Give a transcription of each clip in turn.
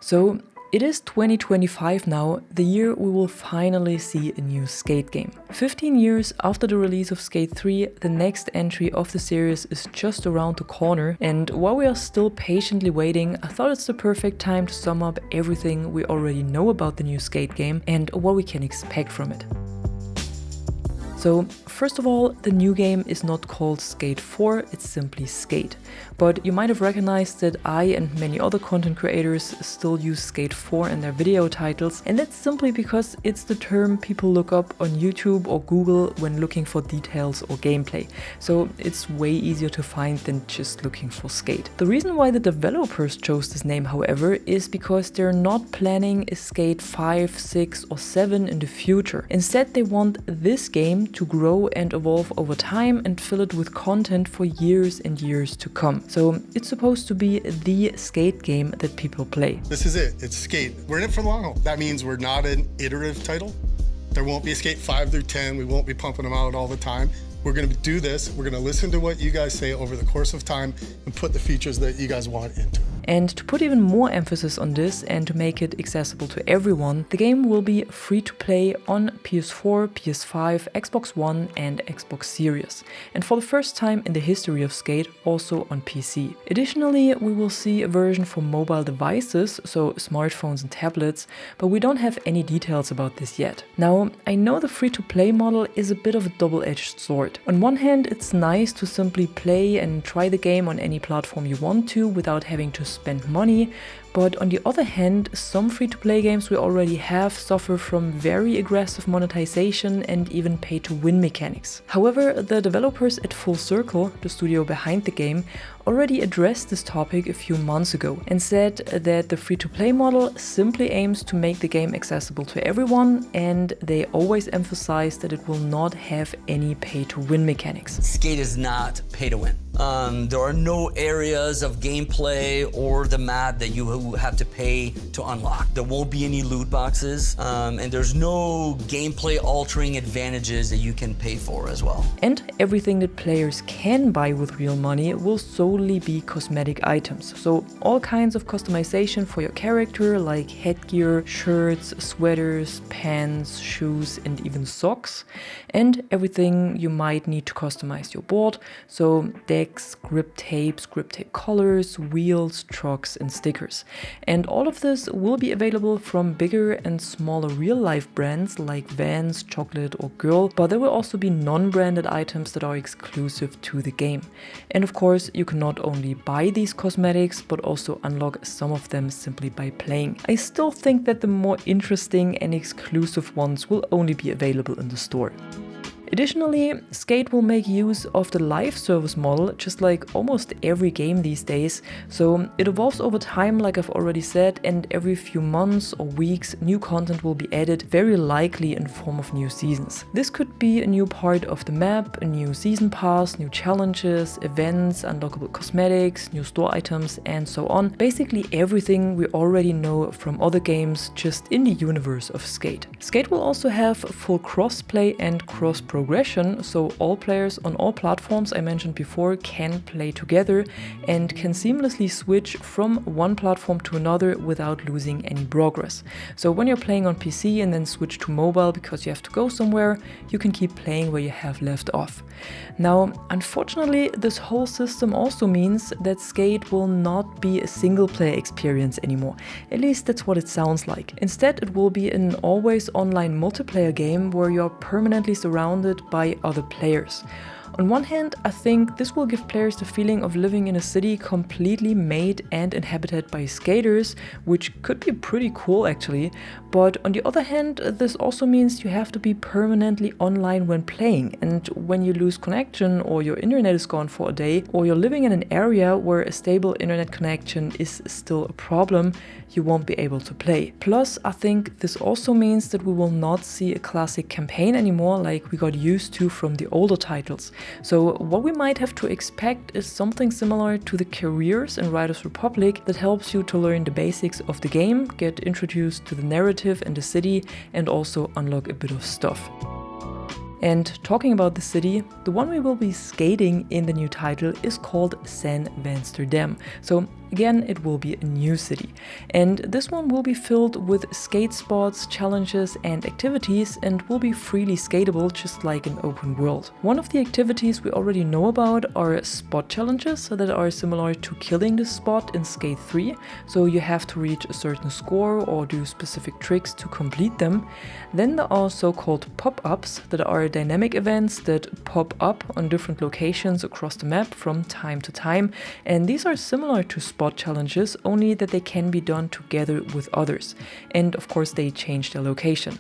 So it is 2025 now, the year we will finally see a new Skate game. 15 years after the release of Skate 3, the next entry of the series is just around the corner, and while we are still patiently waiting, I thought it's the perfect time to sum up everything we already know about the new Skate game and what we can expect from it. So, first of all, the new game is not called Skate 4, it's simply Skate. But you might have recognized that I and many other content creators still use Skate 4 in their video titles, and that's simply because it's the term people look up on YouTube or Google when looking for details or gameplay. So it's way easier to find than just looking for Skate. The reason why the developers chose this name, however, is because they're not planning a Skate 5, 6 or 7 in the future. Instead, they want this game to grow and evolve over time and fill it with content for years and years to come. So it's supposed to be the Skate game that people play. This is it, it's Skate. We're in it for the long haul. That means we're not an iterative title. There won't be a Skate 5 through 10. We won't be pumping them out all the time. We're gonna do this, we're gonna listen to what you guys say over the course of time and put the features that you guys want into it. And to put even more emphasis on this and to make it accessible to everyone, the game will be free to play on PS4, PS5, Xbox One and Xbox Series. And for the first time in the history of Skate, also on PC. Additionally, we will see a version for mobile devices, so smartphones and tablets, but we don't have any details about this yet. Now, I know the free-to-play model is a bit of a double-edged sword. On one hand, it's nice to simply play and try the game on any platform you want to without having to spend money, but on the other hand, some free-to-play games we already have suffer from very aggressive monetization and even pay-to-win mechanics. However, the developers at Full Circle, the studio behind the game, already addressed this topic a few months ago and said that the free-to-play model simply aims to make the game accessible to everyone, and they always emphasize that it will not have any pay-to-win mechanics. Skate is not pay-to-win. There are no areas of gameplay or the map that you have to pay to unlock. There won't be any loot boxes, and there's no gameplay altering advantages that you can pay for as well. And everything that players can buy with real money will solely be cosmetic items. So all kinds of customization for your character, like headgear, shirts, sweaters, pants, shoes, and even socks. And everything you might need to customize your board, so decks, grip tape colors, wheels, trucks, and stickers. And all of this will be available from bigger and smaller real-life brands like Vans, Chocolate, or Girl, but there will also be non-branded items that are exclusive to the game. And of course, you can not only buy these cosmetics, but also unlock some of them simply by playing. I still think that the more interesting and exclusive ones will only be available in the store. Additionally, Skate will make use of the live service model, just like almost every game these days, so it evolves over time, like I've already said, and every few months or weeks new content will be added, very likely in form of new seasons. This could be a new part of the map, a new season pass, new challenges, events, unlockable cosmetics, new store items, and so on. Basically everything we already know from other games, just in the universe of Skate. Skate will also have full crossplay and cross-progression, so all players on all platforms I mentioned before can play together and can seamlessly switch from one platform to another without losing any progress. So when you're playing on PC and then switch to mobile because you have to go somewhere, you can keep playing where you have left off. Now, unfortunately, this whole system also means that Skate will not be a single-player experience anymore. At least that's what it sounds like. Instead, it will be an always online multiplayer game where you're permanently surrounded by other players. On one hand, I think this will give players the feeling of living in a city completely made and inhabited by skaters, which could be pretty cool actually, but on the other hand, this also means you have to be permanently online when playing, and when you lose connection or your internet is gone for a day, or you're living in an area where a stable internet connection is still a problem, you won't be able to play. Plus, I think this also means that we will not see a classic campaign anymore like we got used to from the older titles. So what we might have to expect is something similar to the careers in Riders Republic that helps you to learn the basics of the game, get introduced to the narrative and the city, and also unlock a bit of stuff. And talking about the city, the one we will be skating in the new title is called San Vansterdam. So Again, it will be a new city. And this one will be filled with skate spots, challenges and activities, and will be freely skatable just like an open world. One of the activities we already know about are spot challenges that are similar to killing the spot in Skate 3. So you have to reach a certain score or do specific tricks to complete them. Then there are so-called pop-ups that are dynamic events that pop up on different locations across the map from time to time. And these are similar to spot challenges, only that they can be done together with others. And of course they change their location.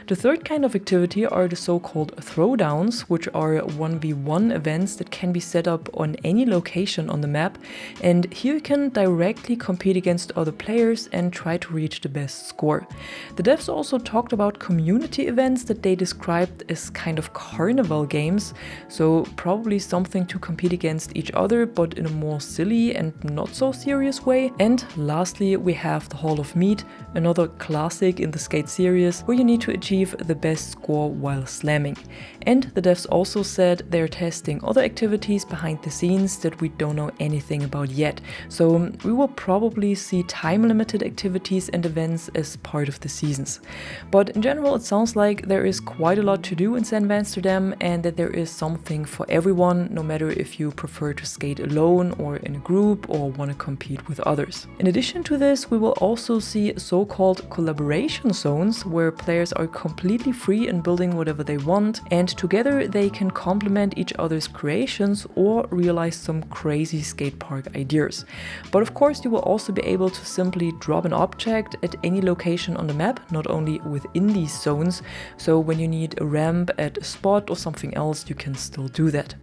The third kind of activity are the so-called throwdowns, which are 1v1 events that can be set up on any location on the map. And here you can directly compete against other players and try to reach the best score. The devs also talked about community events that they described as kind of carnival games, so probably something to compete against each other, but in a more silly and not so serious way. And lastly, we have the Hall of Meat, another classic in the Skate series, where you need to achieve the best score while slamming. And the devs also said they're testing other activities behind the scenes that we don't know anything about yet. So we will probably see time-limited activities and events as part of the seasons. But in general, it sounds like there is quite a lot to do in San Amsterdam, and that there is something for everyone, no matter if you prefer to skate alone or in a group or want to compete with others. In addition to this, we will also see so-called collaboration zones where players are completely free in building whatever they want, and together they can complement each other's creations or realize some crazy skate park ideas. But of course, you will also be able to simply drop an object at any location on the map, not only within these zones. So when you need a ramp at a spot or something else, you can still do that.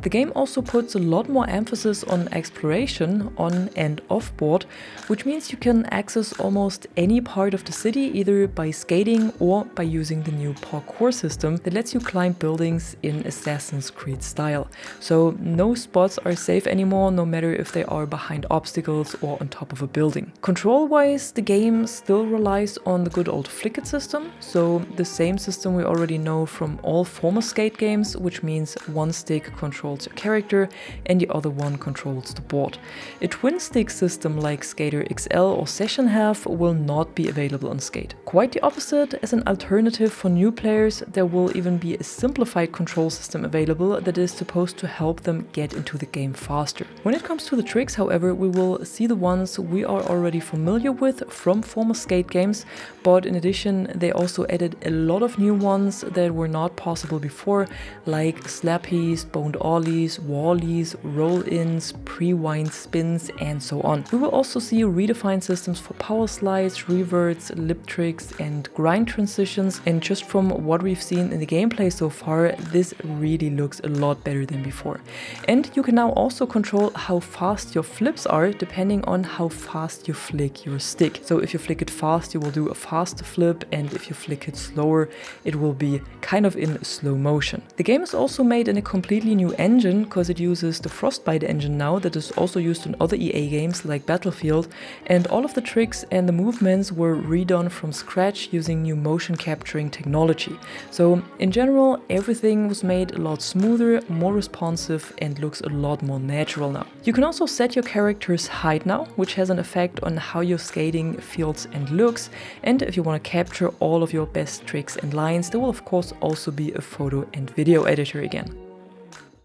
The game also puts a lot more emphasis on exploration on and off board, which means you can access almost any part of the city either by skating or by using the new parkour system that lets you climb buildings in Assassin's Creed style. So no spots are safe anymore, no matter if they are behind obstacles or on top of a building. Control-wise, the game still relies on the good old flick-it system, so the same system we already know from all former skate games, which means one stick controls your character and the other one controls the board. A twin stick system like Skater XL or Session have will not be available on Skate. Quite the opposite, as an alternative for new players, there will even be a simplified control system available that is supposed to help them get into the game faster. When it comes to the tricks, however, we will see the ones we are already familiar with from former Skate games, but in addition they also added a lot of new ones that were not possible before, like slappies, boned ollies, wallies, roll-ins, pre-wind spins, and so on. We will also see redefined systems for power slides, reverts, lip tricks, and grind transitions, and just from what we've seen in the gameplay so far, this really looks a lot better than before. And you can now also control how fast your flips are depending on how fast you flick your stick. So if you flick it fast, you will do a faster flip, and if you flick it slower, it will be kind of in slow motion. The game is also made in a completely new engine, because it uses the Frostbite engine now that is also used in other EA games like Battlefield, and all of the tricks and the movements were redone from scratch using new motion capturing technology. So in general, everything was made a lot smoother, more responsive, and looks a lot more natural now. You can also set your character's height now, which has an effect on how your skating feels and looks, and if you want to capture all of your best tricks and lines, there will of course also be a photo and video editor again.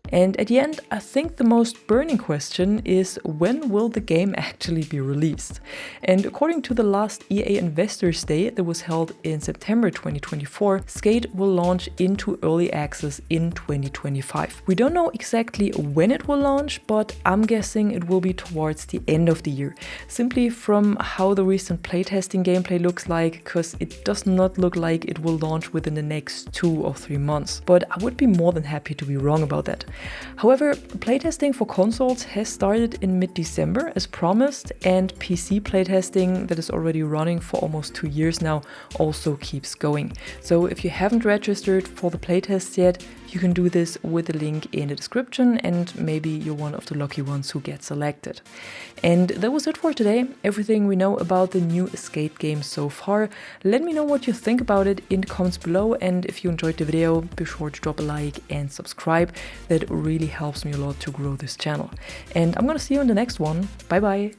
And at the end, I think the most burning question is, when will the game actually be released? And according to the last EA Investors Day that was held in September 2024, Skate will launch into early access in 2025. We don't know exactly when it will launch, but I'm guessing it will be towards the end of the year, simply from how the recent playtesting gameplay looks like, because it does not look like it will launch within the next 2 or 3 months. But I would be more than happy to be wrong about that. However, playtesting for consoles has started in mid-December as promised, and PC playtesting that is already running for almost 2 years now also keeps going. So if you haven't registered for the playtests yet, you can do this with the link in the description, and maybe you're one of the lucky ones who get selected. And that was it for today, everything we know about the new Skate game so far. Let me know what you think about it in the comments below, and if you enjoyed the video, be sure to drop a like and subscribe. That it really helps me a lot to grow this channel. And I'm gonna see you in the next one. Bye bye.